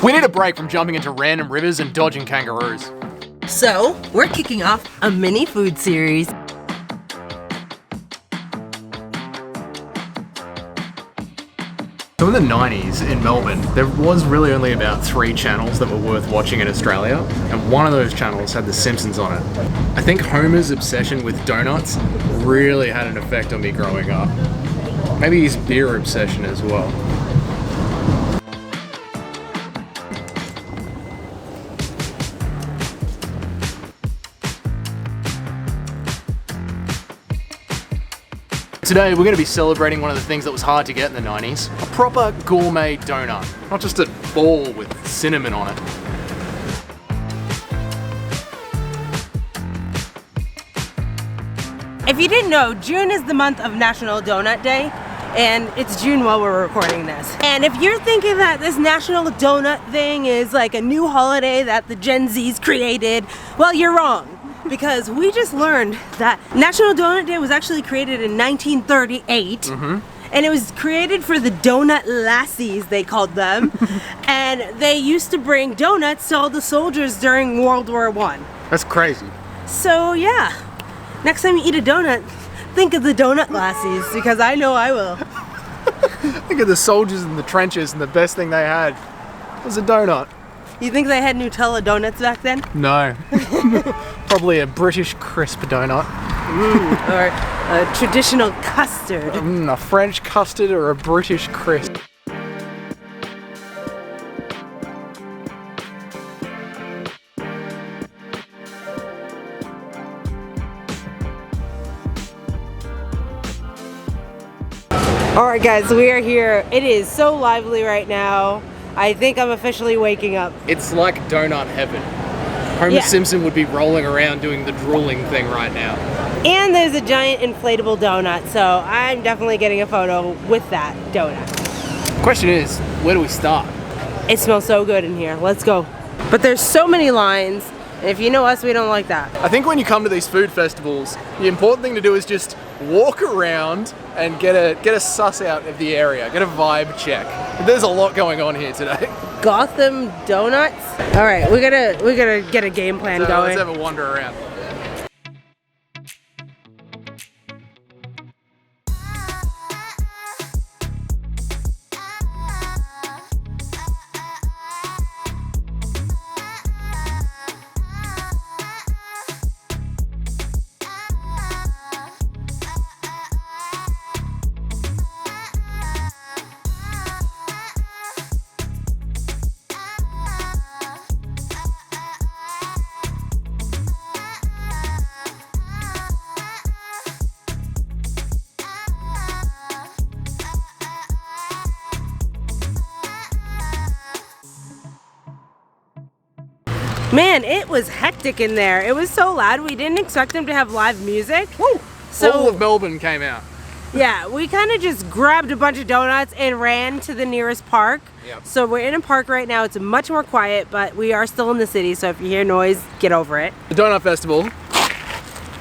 We need a break from jumping into random rivers and dodging kangaroos. So, we're kicking off a mini food series. So in the 90s in Melbourne, there was really only about 3 channels that were worth watching in Australia, and one of those channels had The Simpsons on it. I think Homer's obsession with donuts really had an effect on me growing up. Maybe his beer obsession as well. Today we're going to be celebrating one of the things that was hard to get in the 90s. A proper gourmet donut. Not just a ball with cinnamon on it. If you didn't know, June is the month of National Donut Day, and it's June while we're recording this. And if you're thinking that this National Donut thing is like a new holiday that the Gen Zs created, well, you're wrong. Because we just learned that National Donut Day was actually created in 1938. And it was created for the donut lassies, they called them. And they used to bring donuts to all the soldiers during World War I. That's crazy. So yeah, next time you eat a donut, think of the donut lassies, because I know I will. Think of the soldiers in the trenches, and the best thing they had was a donut. You think they had Nutella donuts back then? No. Probably a British crisp donut. Or a traditional custard. A French custard or a British crisp. Alright guys, we are here. It is so lively right now. I think I'm officially waking up. It's like donut heaven. Homer Simpson would be rolling around doing the drooling thing right now. And there's a giant inflatable donut, so I'm definitely getting a photo with that donut. Question is, where do we start? It smells so good in here. Let's go. But there's so many lines, and if you know us, we don't like that. I think when you come to these food festivals, the important thing to do is just walk around and get a suss out of the area, get a vibe check. There's a lot going on here today. Gotham Donuts? Alright, we gotta get a game plan going. Let's have a wander around. Man, it was hectic in there. It was so loud. We didn't expect them to have live music. Woo! So, all of Melbourne came out. Yeah, we kind of just grabbed a bunch of donuts and ran to the nearest park. Yep. So we're in a park right now. It's much more quiet, but we are still in the city, so if you hear noise, get over it. The Donut Festival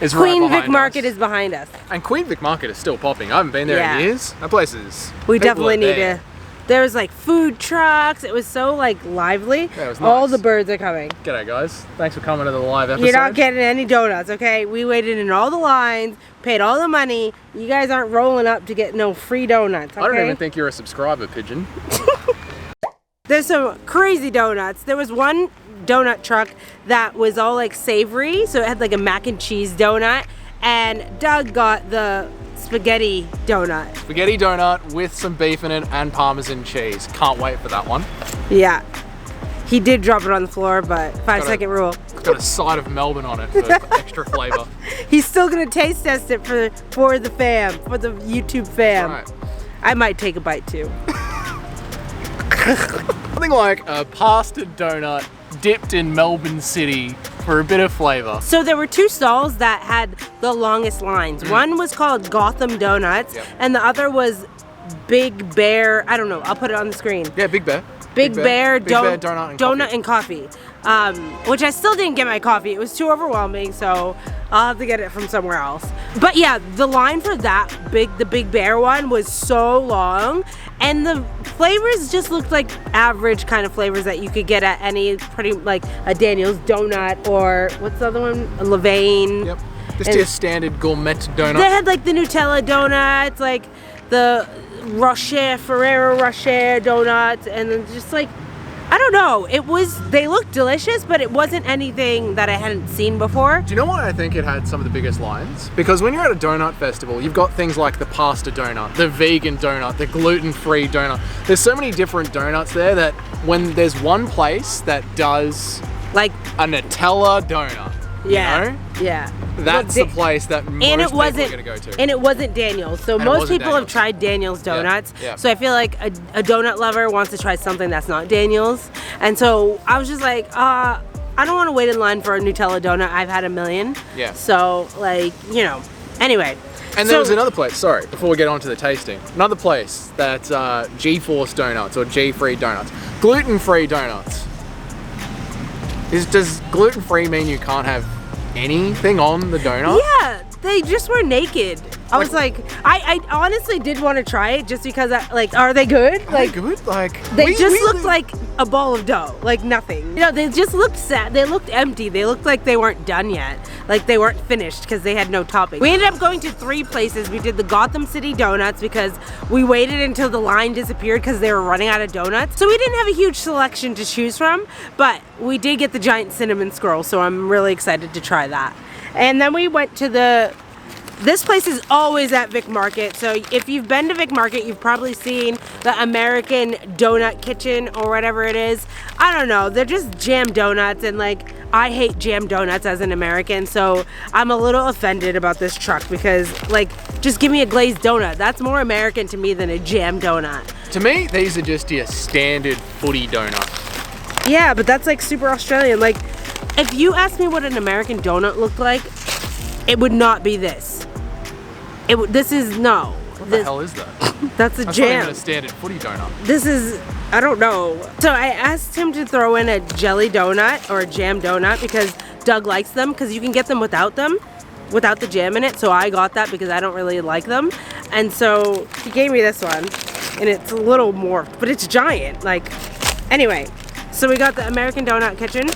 is right Queen behind Vic Market us. is behind us. And Queen Vic Market is still popping. I haven't been there in years. That place is... We people definitely are need there. to... There was like food trucks. It was so like lively. Yeah, it was All nice. the birds are coming. G'day guys. Thanks for coming to the live episode. You're not getting any donuts, okay? We waited in all the lines, paid all the money. You guys aren't rolling up to get no free donuts, okay? I don't even think you're a subscriber, Pigeon. There's some crazy donuts. There was one donut truck that was all like savory, so it had like a mac and cheese donut, and Doug got the spaghetti donut. Spaghetti donut with some beef in it and Parmesan cheese. Can't wait for that one. Yeah. He did drop it on the floor, but 5-second rule. It's got a side of Melbourne on it for extra flavor. He's still gonna taste test it for the fam, for the YouTube fam. Right. I might take a bite too. Something like a pasta donut dipped in Melbourne City for a bit of flavor. So there were two stalls that had the longest lines. One was called Gotham Donuts, and the other was Big Bear. I don't know. I'll put it on the screen. Yeah, Big Bear. Big Bear donut and coffee. Which I still didn't get my coffee. It was too overwhelming, so I'll have to get it from somewhere else. But yeah, the line for that the Big Bear one was so long, And the flavors just looked like average kind of flavors that you could get at any pretty, like a Daniel's donut or what's the other one? A Levain. Yep. Just your standard gourmet donut. They had like the Nutella donuts, like the Rocher, Ferrero Rocher donuts, and then just like, I don't know. They looked delicious, but it wasn't anything that I hadn't seen before. Do you know why I think it had some of the biggest lines? Because when you're at a donut festival, you've got things like the pasta donut, the vegan donut, the gluten-free donut. There's so many different donuts there that when there's one place that does Like a Nutella donut, yeah, you know? yeah. That's the place that most people are going to go to. And it wasn't Daniel's. So And it most wasn't people have Daniel's. tried Daniel's donuts. Yeah. So I feel like a donut lover wants to try something that's not Daniel's. And so I was just like, I don't want to wait in line for a Nutella donut. I've had a million. Yeah. So like, you know, anyway. And there was another place, sorry, before we get on to the tasting. Another place that's G-Force Donuts or G-Free Donuts. Gluten-free donuts. Does gluten-free mean you can't have anything on the donut? Yeah, they just were naked. I was like, I honestly did want to try it just because are they good? Are they good? Like They just looked like a ball of dough, like nothing. You know, they just looked sad. They looked empty. They looked like they weren't done yet. Like they weren't finished because they had no topping. We ended up going to 3 places. We did the Gotham City Donuts because we waited until the line disappeared because they were running out of donuts. So we didn't have a huge selection to choose from, but we did get the giant cinnamon scroll, so I'm really excited to try that. And then we went to this place is always at Vic Market, so if you've been to Vic Market, you've probably seen the American Donut Kitchen or whatever it is. I don't know, they're just jam donuts, and like, I hate jam donuts as an American, so I'm a little offended about this truck because like, just give me a glazed donut. That's more American to me than a jam donut. To me, these are just your standard footy donut. Yeah, but that's like super Australian. Like, if you asked me what an American donut looked like, it would not be this. This is no. What the hell is that? That's a That's jam. not even a standard footy donut. This is, I don't know. So I asked him to throw in a jelly donut or a jam donut because Doug likes them, because you can get them without the jam in it. So I got that because I don't really like them. And so he gave me this one, and it's a little more, but it's giant. Like, anyway, so we got the American Donut Kitchen.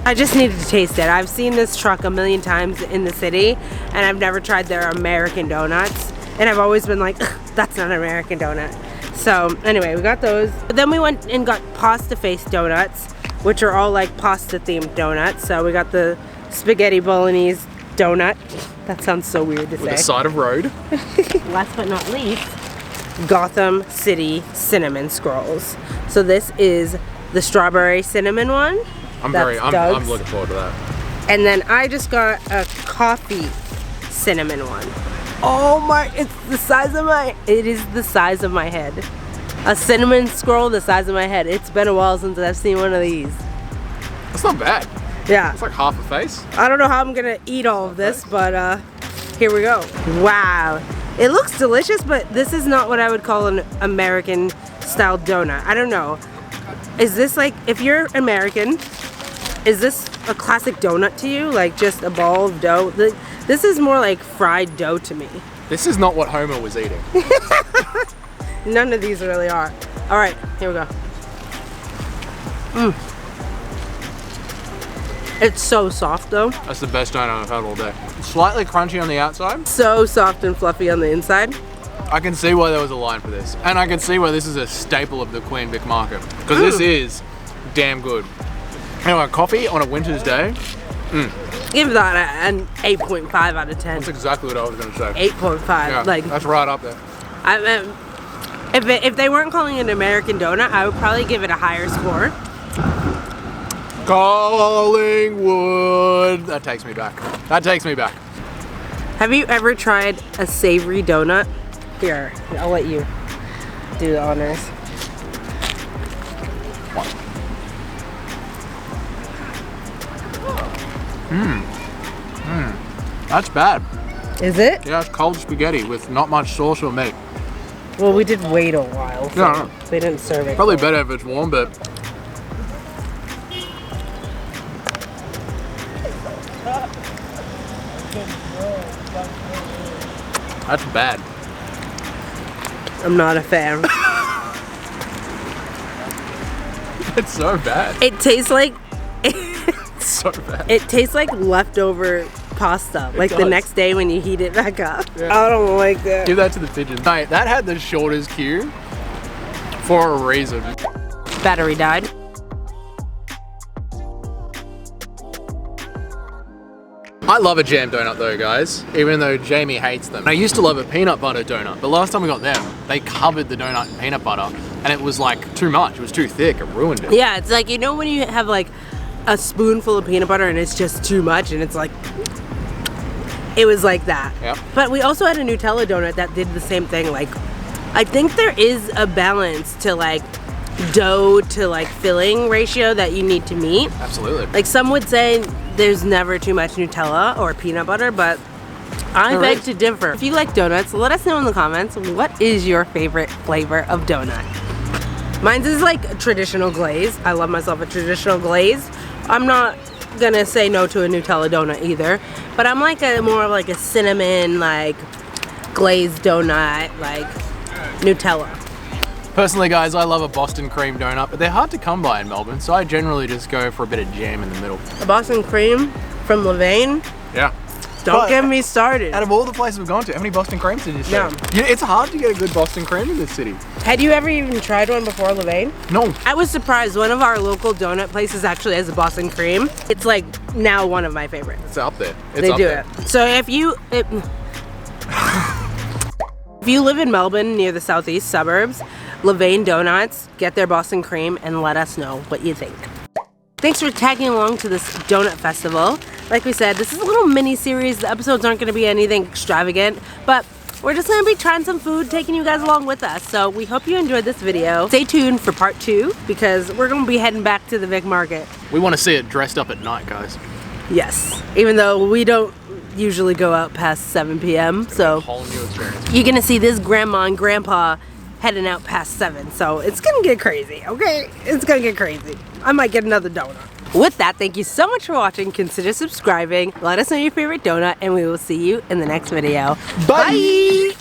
I just needed to taste it. I've seen this truck a million times in the city, and I've never tried their American donuts. And I've always been like, that's not an American donut. So anyway, we got those. But then we went and got pasta face donuts, which are all like pasta themed donuts. So we got the spaghetti bolognese donut. That sounds so weird to say. With a side of road. Last but not least, Gotham City cinnamon scrolls. So this is the strawberry cinnamon one. I'm Doug's. looking forward to that. And then I just got a coffee cinnamon one. Oh my, it is the size of my head. A cinnamon scroll the size of my head. It's been a while since I've seen one of these. That's not bad. Yeah. It's like half a face. I don't know how I'm gonna eat all of this, but here we go. Wow. It looks delicious, but this is not what I would call an American style donut. I don't know. Is this like, if you're American, is this a classic donut to you? Like just a ball of dough? This is more like fried dough to me. This is not what Homer was eating. None of these really are. All right, here we go. It's so soft though. That's the best donut I've had all day. Slightly crunchy on the outside. So soft and fluffy on the inside. I can see why there was a line for this. And I can see why this is a staple of the Queen Vic Market. Because this is damn good. Anyway, coffee on a winter's day. Give that an 8.5 out of 10. That's exactly what I was going to say. 8.5. Yeah, Like, that's right up there. if they weren't calling it an American donut, I would probably give it a higher score. Collingwood. That takes me back. That takes me back. Have you ever tried a savory donut? Here, I'll let you do the honors. That's bad. Is it? Yeah, it's cold spaghetti with not much sauce or meat. Well, we did wait a while, so No. they didn't serve it. Probably better if it's warm, but that's bad. I'm not a fan. It's so bad. It tastes like It's so bad. it tastes like leftover pasta. Like the does. next day when you heat it back up. Yeah. I don't like that. Give that to the pigeons. Mate, that had the shortest queue for a reason. Battery died. I love a jam donut though, guys, even though Jamie hates them. I used to love a peanut butter donut, but last time we got them, they covered the donut in peanut butter and it was like too much. It was too thick. It ruined it. Yeah, it's like, you know when you have like a spoonful of peanut butter and it's just too much and it's like, it was like that. Yep. But we also had a Nutella donut that did the same thing. Like, I think there is a balance to like dough to like filling ratio that you need to meet. Absolutely. Like some would say there's never too much Nutella or peanut butter, but I beg to differ. If you like donuts, let us know in the comments, what is your favorite flavor of donut? Mine's is like a traditional glaze. I love myself a traditional glaze. I'm not gonna say no to a Nutella donut either, but I'm like a more of like a cinnamon, like glazed donut, like Nutella. Personally, guys, I love a Boston cream donut, but they're hard to come by in Melbourne, so I generally just go for a bit of jam in the middle. A Boston cream from Levain. Yeah. Don't get me started. Out of all the places we've gone to, how many Boston creams did you say? No. It's hard to get a good Boston cream in this city. Had you ever even tried one before Levain? No. I was surprised. One of our local donut places actually has a Boston cream. It's like now one of my favorites. It's up there. It's They up do there. it. So if you live in Melbourne near the southeast suburbs, Levain Donuts, get their Boston cream and let us know what you think. Thanks for tagging along to this donut festival. Like we said, this is a little mini series. The episodes aren't going to be anything extravagant, but we're just going to be trying some food, taking you guys along with us. So we hope you enjoyed this video. Stay tuned for part 2 because we're going to be heading back to the Vic Market. We want to see it dressed up at night, guys. Yes, even though we don't usually go out past 7 p.m. So Whole new experience. you're going to see this grandma and grandpa heading out past 7. So it's going to get crazy, okay? It's going to get crazy. I might get another donut. With that, thank you so much for watching. Consider subscribing. Let us know your favorite donut, and we will see you in the next video. Bye.